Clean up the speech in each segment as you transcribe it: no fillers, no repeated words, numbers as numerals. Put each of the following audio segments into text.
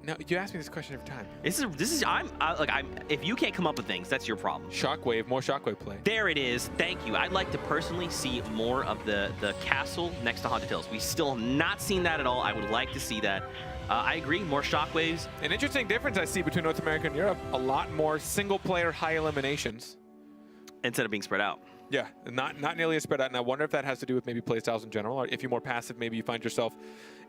No, you ask me this question every time. This is I'm if you can't come up with things, that's your problem. Shockwave, more Shockwave play. There it is. Thank you. I'd like to personally see more of the castle next to Haunted Hills. We still have not seen that at all. I would like to see that. I agree, more Shockwaves. An interesting difference I see between North America and Europe, a lot more single-player high eliminations. Instead of being spread out. Yeah, not nearly as spread out. And I wonder if that has to do with maybe playstyles in general, or if you're more passive, maybe you find yourself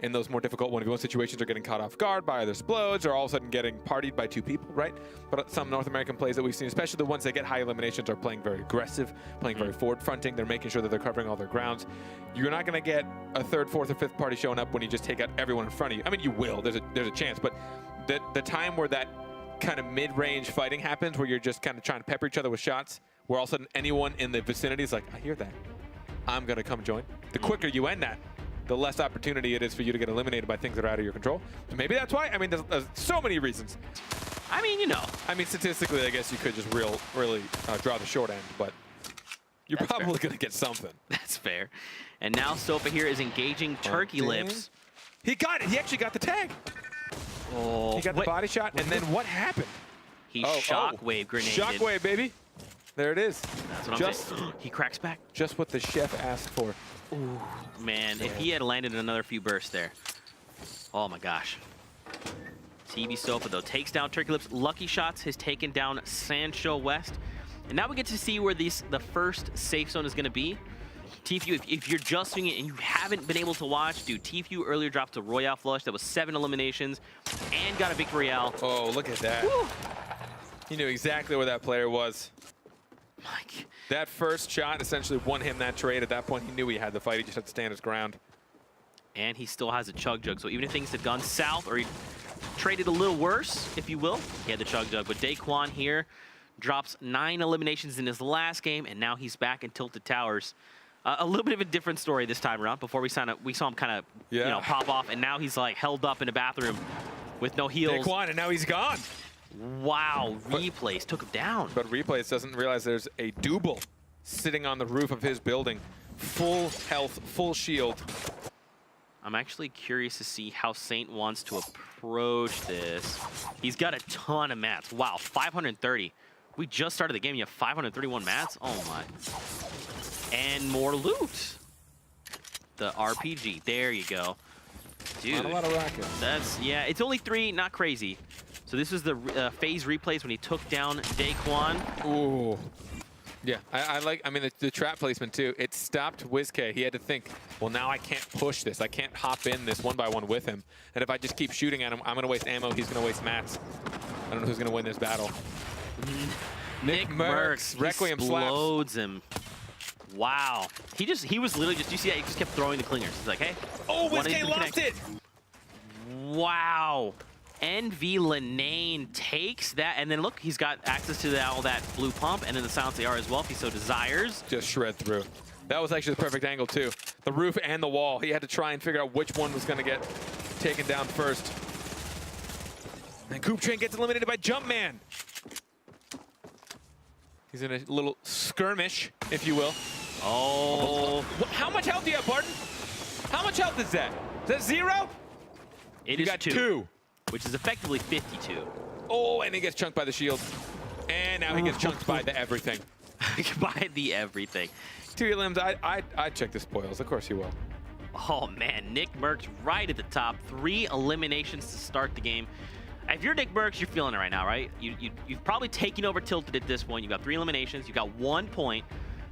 in those more difficult 1v1 situations or getting caught off guard by either explodes or all of a sudden getting partied by 2 people, right? But some North American plays that we've seen, especially the ones that get high eliminations, are playing very aggressive, playing very forward-fronting. They're making sure that they're covering all their grounds. You're not going to get a 3rd, 4th, or 5th party showing up when you just take out everyone in front of you. I mean, you will. There's a chance, but the time where that kind of mid-range fighting happens, where you're just kind of trying to pepper each other with shots, where all of a sudden anyone in the vicinity is like, I hear that, I'm going to come join. The quicker you end that, the less opportunity it is for you to get eliminated by things that are out of your control. So maybe that's why. I mean, there's so many reasons. I mean, you know. I mean, statistically, I guess you could just really draw the short end, but you're probably going to get something. That's fair. And now Sofa here is engaging Turkey Lips. He got it. He actually got the tag. Oh, he got the body shot, and then what happened? He shockwave grenaded. Shockwave, baby. There it is. That's what I'm saying. He cracks back. Just what the chef asked for. Ooh, man, if he had landed another few bursts there. Oh my gosh. TV Sofa though takes down Turkey Lips. Lucky Shots has taken down Sancho West. And now we get to see where the first safe zone is going to be. TFU, if you're just doing it and you haven't been able to watch, dude, TFU earlier dropped a Royale flush that was 7 eliminations and got a Victory Royale. Oh, look at that. Woo. He knew exactly where that player was. Mike. That first shot essentially won him that trade. At that point, he knew he had the fight. He just had to stand his ground. And he still has a Chug Jug. So even if things had gone south or he traded a little worse, if you will, he had the Chug Jug. But Daquan here drops 9 eliminations in his last game, and now he's back in Tilted Towers. A little bit of a different story this time around. Before we saw him kind of pop off, and now he's like held up in a bathroom with no heals. Daquan, and now he's gone. Wow, Replays took him down. But Replays doesn't realize there's a Double sitting on the roof of his building. Full health, full shield. I'm actually curious to see how Saint wants to approach this. He's got a ton of mats. Wow, 530. We just started the game. You have 531 mats? Oh my. And more loot. The RPG. There you go. Dude. Not a lot of rockets. That's, yeah, it's only 3, not crazy. So this was the phase replays when he took down Daquan. Ooh. Yeah, I mean, the trap placement too. It stopped WizK. He had to think, well, now I can't push this. I can't hop in this 1-by-1 with him. And if I just keep shooting at him, I'm going to waste ammo. He's going to waste mats. I don't know who's going to win this battle. Nick Merckx Requiem explodes him. Wow. He was literally just, you see that? He just kept throwing the clingers. He's like, hey. Oh, WizK lost it. Wow. NV Linane takes that, and then look, he's got access to all that blue pump, and then the Silence AR as well, if he so desires. Just shred through. That was actually the perfect angle, too. The roof and the wall. He had to try and figure out which one was going to get taken down first. And Coop Train gets eliminated by Jumpman. He's in a little skirmish, if you will. Oh. How much health do you have, Barton? How much health is that? Is that 0? You got 2. Which is effectively 52. Oh, and he gets chunked by the shield. And now he gets chunked by the everything. By the everything. 2 elims, I'd check the spoils. Of course you will. Oh, man. Nick Merckx right at the top. 3 eliminations to start the game. If you're Nick Merckx, you're feeling it right now, right? You've probably taken over Tilted at this point. You've got 3 eliminations. You've got 1 point.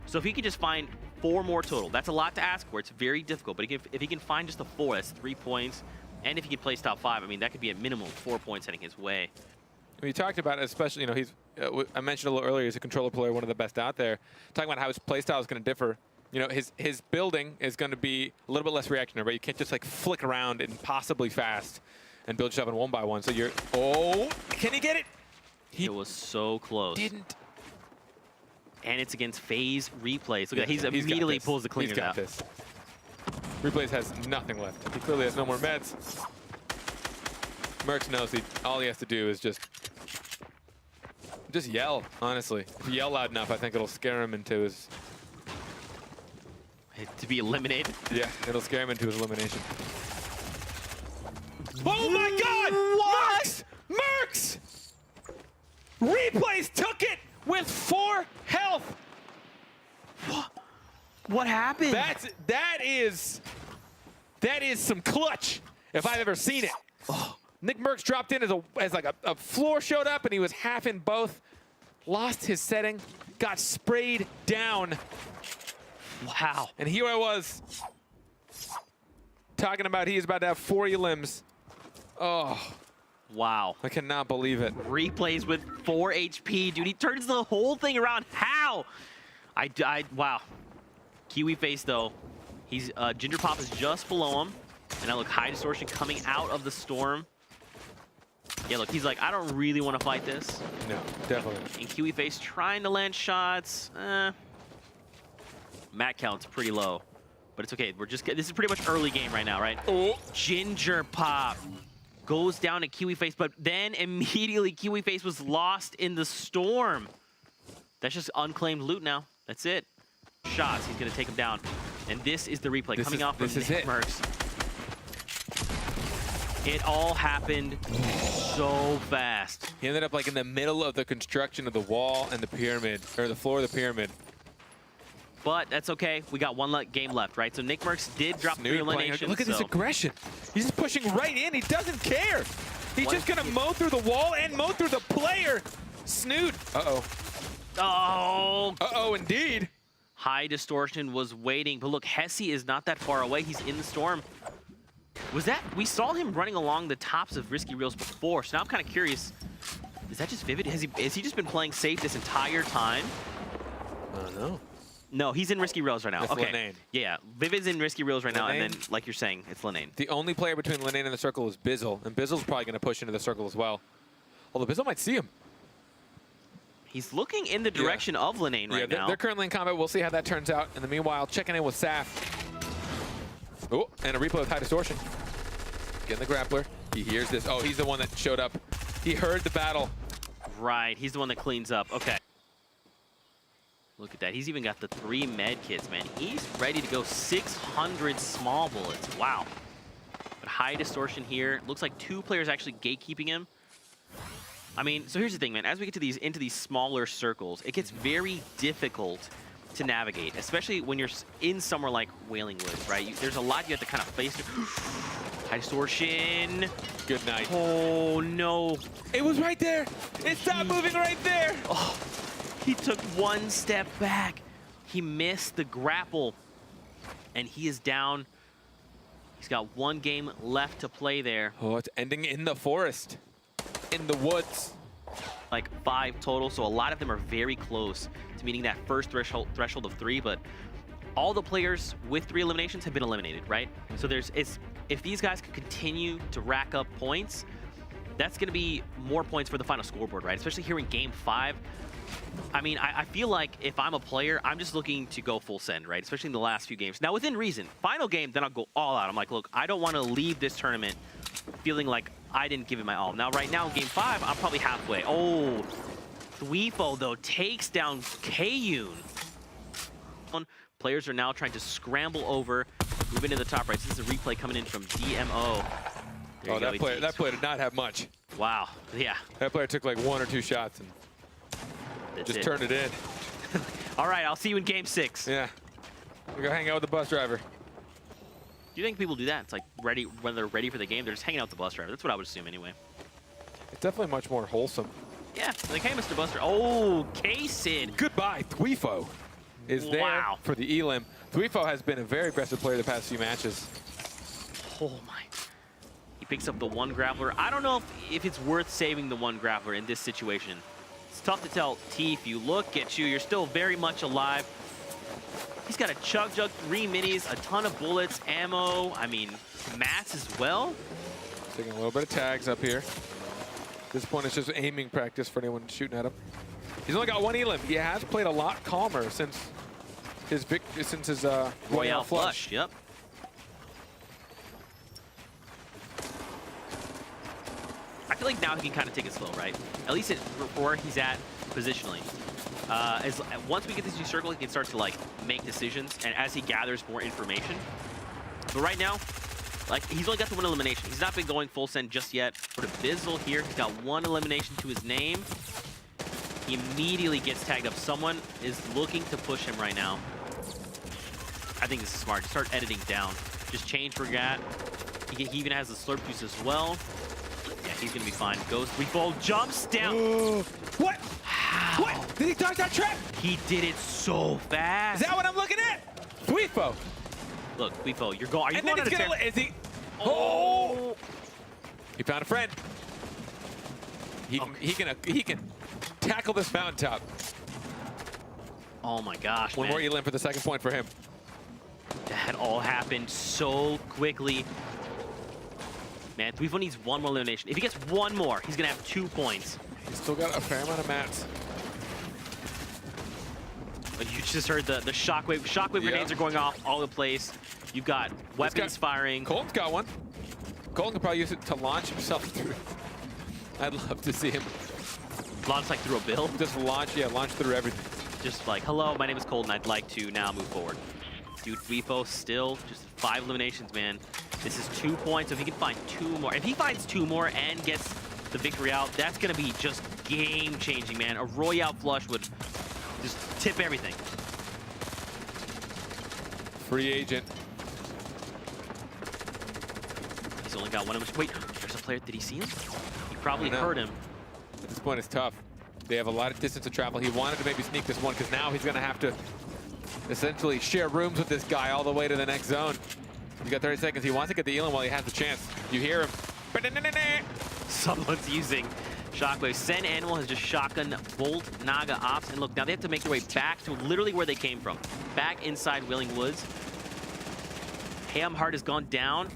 So if he could just find 4 more total, that's a lot to ask for. It's very difficult. But if he can find just a 4, that's 3 points. And if he could place top 5, I mean, that could be a minimum of 4 points heading his way. We talked about it, especially, you know, he's, I mentioned a little earlier, he's a controller player, one of the best out there. Talking about how his playstyle is going to differ. You know, his building is going to be a little bit less reactionary, right? You can't just like flick around impossibly fast and build yourself in 1-by-1. So you're, oh, can he get it? It was so close. Didn't. And it's against phase replays. Look at that, he's immediately pulls the cleaners out. He's got this. Replays has nothing left. He clearly has no more meds. Merckx knows all he has to do is just yell, honestly. If you yell loud enough, I think it'll scare him into his... To be eliminated? Yeah, it'll scare him into his elimination. Oh my God! What? Mercs! Replays took it with 4 health. What happened? That is some clutch if I've ever seen it. Oh. Nick Mercs dropped in as like a floor showed up and he was half in both. Lost his setting, got sprayed down. Wow. And here I was talking about he's about to have 4 elims. Oh. Wow. I cannot believe it. Replays with 4 HP, dude. He turns the whole thing around. How? Wow. Kiwi face though. He's Ginger Pop is just below him, and I look High Distortion coming out of the storm. Yeah, look, he's like, I don't really want to fight this. No, definitely. And Kiwi face trying to land shots. Mat count's pretty low, but it's okay. This is pretty much early game right now, right? Oh. Ginger Pop goes down to Kiwi face, but then immediately Kiwi face was lost in the storm. That's just unclaimed loot now. That's it. Shots, he's gonna take him down. And this is the replay coming off from Nick Mercs. It all happened so fast. He ended up like in the middle of the construction of the wall and the pyramid, or the floor of the pyramid. But that's okay. We got 1 game left, right? So Nick Mercs did drop 3 eliminations. Look at his aggression. He's just pushing right in. He doesn't care. He's just gonna mow through the wall and mow through the player. Snoot. Uh-oh. Oh. Uh-oh, indeed. High Distortion was waiting, but look, Hesse is not that far away. He's in the storm. Was that, we saw him running along the tops of Risky Reels before, so now I'm kind of curious. Is that just Vivid? Has he just been playing safe this entire time? No. No, he's in Risky Reels right now. That's okay. Linane. Yeah, Vivid's in Risky Reels right now, Linane. and then, like you're saying, it's Linane. The only player between Linane and the circle is Bizzle, and Bizzle's probably going to push into the circle as well. Although Bizzle might see him. He's looking in the direction of Linane right now. They're currently in combat. We'll see how that turns out. In the meanwhile, checking in with Saf. Oh, and a replay with High Distortion. Getting the grappler. He hears this. Oh, he's the one that showed up. He heard the battle. Right, he's the one that cleans up. Okay. Look at that. He's even got the 3 med kits, man. He's ready to go 600 small bullets. Wow. But High Distortion here. Looks like 2 players actually gatekeeping him. I mean, so here's the thing, man. As we get to into these smaller circles, it gets very difficult to navigate, especially when you're in somewhere like Wailing Woods, right? There's a lot you have to kind of face. High Distortion. Good night. Oh, no. It was right there. It stopped moving right there. Oh, he took 1 step back. He missed the grapple, and he is down. He's got 1 game left to play there. Oh, it's ending in the forest. In the woods. Like 5 total, so a lot of them are very close to meeting that first threshold of 3, but all the players with 3 eliminations have been eliminated, right? So if these guys can continue to rack up points, that's going to be more points for the final scoreboard, right? Especially here in game 5. I mean, I feel like if I'm a player, I'm just looking to go full send, right? Especially in the last few games. Now, within reason, final game, then I'll go all out. I'm like, look, I don't want to leave this tournament feeling like I didn't give it my all. Now, right now, in game 5, I'm probably halfway. Oh, Thweefo, though, takes down Kayun. Players are now trying to scramble over, move into the top right. This is a replay coming in from DMO. Oh, that player did not have much. Wow, yeah. That player took like 1 or 2 shots and just turned it in. All right, I'll see you in game 6. Yeah. We go hang out with the bus driver. Do you think people do that? It's like when they're ready for the game, they're just hanging out with the bus driver. That's what I would assume anyway. It's definitely much more wholesome. Yeah, like, hey, Mr. Buster. Oh, K-Sid. Goodbye, Thweefo is there for the elim. Thweefo has been a very aggressive player the past few matches. Oh, my. He picks up the 1 grappler. I don't know if it's worth saving the 1 grappler in this situation. It's tough to tell. T, if you look at you, you're still very much alive. He's got a Chug Jug, 3 minis, a ton of bullets, ammo. I mean, mats as well. Taking a little bit of tags up here. At this point, it's just aiming practice for anyone shooting at him. He's only got 1 elim. He has played a lot calmer since his Royale flush. Yep. I feel like now he can kind of take it slow, right? At least where he's at positionally. Once we get this new circle, he can start to like make decisions, and as he gathers more information. But right now, Like, he's only got the one elimination. He's not been going full send just yet. But Abyssal here, he's got one elimination to his name. He immediately gets tagged up. Someone is looking to push him right now. I think this is smart. Just start editing down. Just change where you're at. He even has the slurp juice as well. Yeah, he's gonna be fine. Goes 3-fold, jumps down. What? How? What? Did he dodge that trap? He did it so fast. Is that what I'm looking at? Thweefo. Look, Thweefo, you're going. Are you And going then on he's a gonna. tear? Is he? Oh! He found a friend. He can tackle this mountaintop. Oh my gosh, One man. more Elim for the second point for him. That all happened so quickly. Man, Thweefo needs one more elimination. If he gets one more, he's gonna have 2 points. He's still got a fair amount of mats. But you just heard the shockwave. Shockwave grenades are going off all over the place. You've got weapons firing. Colton's got one. Colton could probably use it to launch himself through. I'd love to see him Launch like through a build. just launch through everything. Just like, hello, my name is Colton. I'd like to now move forward. Dude, Thweefo still just 5 eliminations, man. This is 2 points. If he can find 2 more, if he finds 2 more and gets the victory out, that's gonna be just game-changing, man. A Royale flush would just tip everything. Free agent. He's only got one of them. Wait, there's a player. Did he see him? He probably heard him. At this point, it's tough. They have a lot of distance to travel. He wanted to maybe sneak this one because now he's going to have to essentially share rooms with this guy all the way to the next zone. He's got 30 seconds. He wants to get the Elim while he has the chance. You hear him. Someone's using Shockwave. Sen Animal has just shotgun Bolt Naga Ops. And look, now they have to make their way back to literally where they came from. Back inside Wailing Woods. Ham Heart has gone down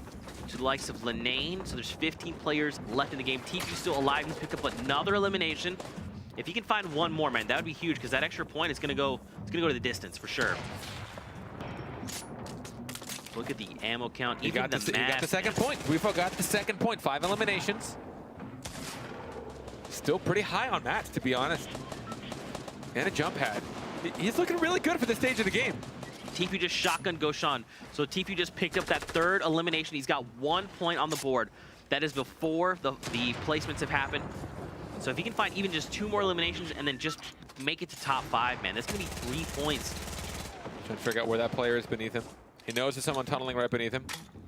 to the likes of Lenane. So there's 15 players left in the game. TP's still alive. He's picked up another elimination. If he can find one more, man, that would be huge because that extra point is gonna go to the distance for sure. Look at the ammo count. He got the second point. Thweefo got the second point. 5 eliminations. Still pretty high on mats, to be honest. And a jump pad. He's looking really good for this stage of the game. TP just shotgun Goshan. So TP just picked up that 3rd elimination. He's got 1 point on the board. That is before the placements have happened. So if he can find even just 2 more eliminations and then just make it to top 5, man, that's gonna be 3 points. Trying to figure out where that player is beneath him. He knows there's someone tunneling right beneath him.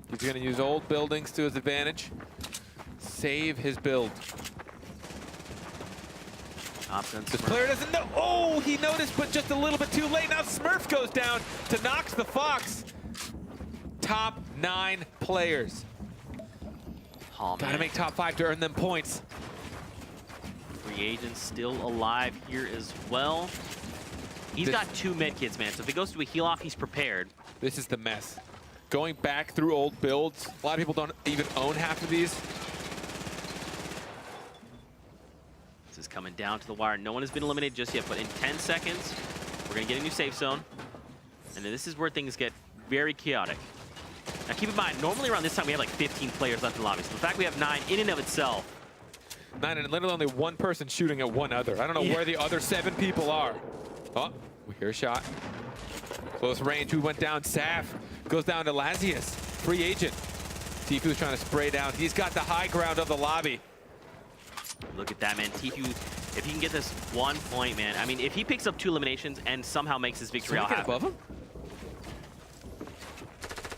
He's gonna use old buildings to his advantage. Save his build. This player doesn't know. Oh, he noticed, but just a little bit too late. Now Smurf goes down to Nox the Fox. Top 9 players. Oh, Gotta make top 5 to earn them points. Free agent still alive here as well. He's got 2 medkits, man. So if he goes to a heal off, he's prepared. This is the mess. Going back through old builds. A lot of people don't even own half of these. This is coming down to the wire. No one has been eliminated just yet, but in 10 seconds, we're gonna get a new safe zone. And then this is where things get very chaotic. Now keep in mind, normally around this time we have like 15 players left in the lobby. So the fact we have 9 in and of itself. 9 and literally only 1 person shooting at one other. I don't know where the other 7 people are. Oh, we hear a shot. Close range, who went down? Saf goes down to Lazius. Free agent. Tifu's trying to spray down. He's got the high ground of the lobby. Look at that, man. Tifu, if he can get this 1 point, man. I mean, if he picks up 2 eliminations and somehow makes his victory out happen. Above him?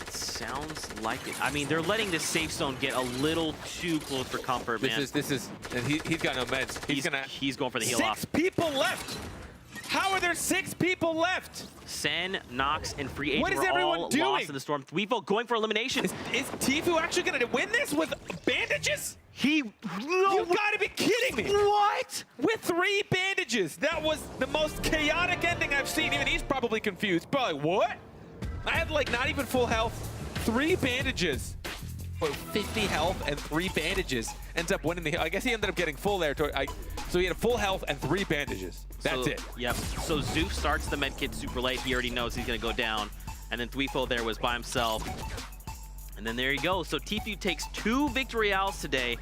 Sounds like it. I mean, they're letting this safe zone get a little too close for comfort, man. This is, and he's got no meds. He's going for the heal off. 6 people left. How are there 6 people left? Sen, Nox, and Free Agent What is were everyone all doing? lost in the storm. Thweefo going for elimination. Is Tifu actually going to win this with bandages? You gotta be kidding me. What? With 3 bandages. That was the most chaotic ending I've seen. Even he's probably confused. Probably, what? I had like not even full health. 3 bandages. 50 health and 3 bandages. Ends up winning the, I guess he ended up getting full there. So he had a full health and 3 bandages. That's it. Yep. So Zoof starts the medkit super late. He already knows he's gonna go down. And then Thweefo there was by himself. And then there you go. So Tifu takes 2 victory royales today.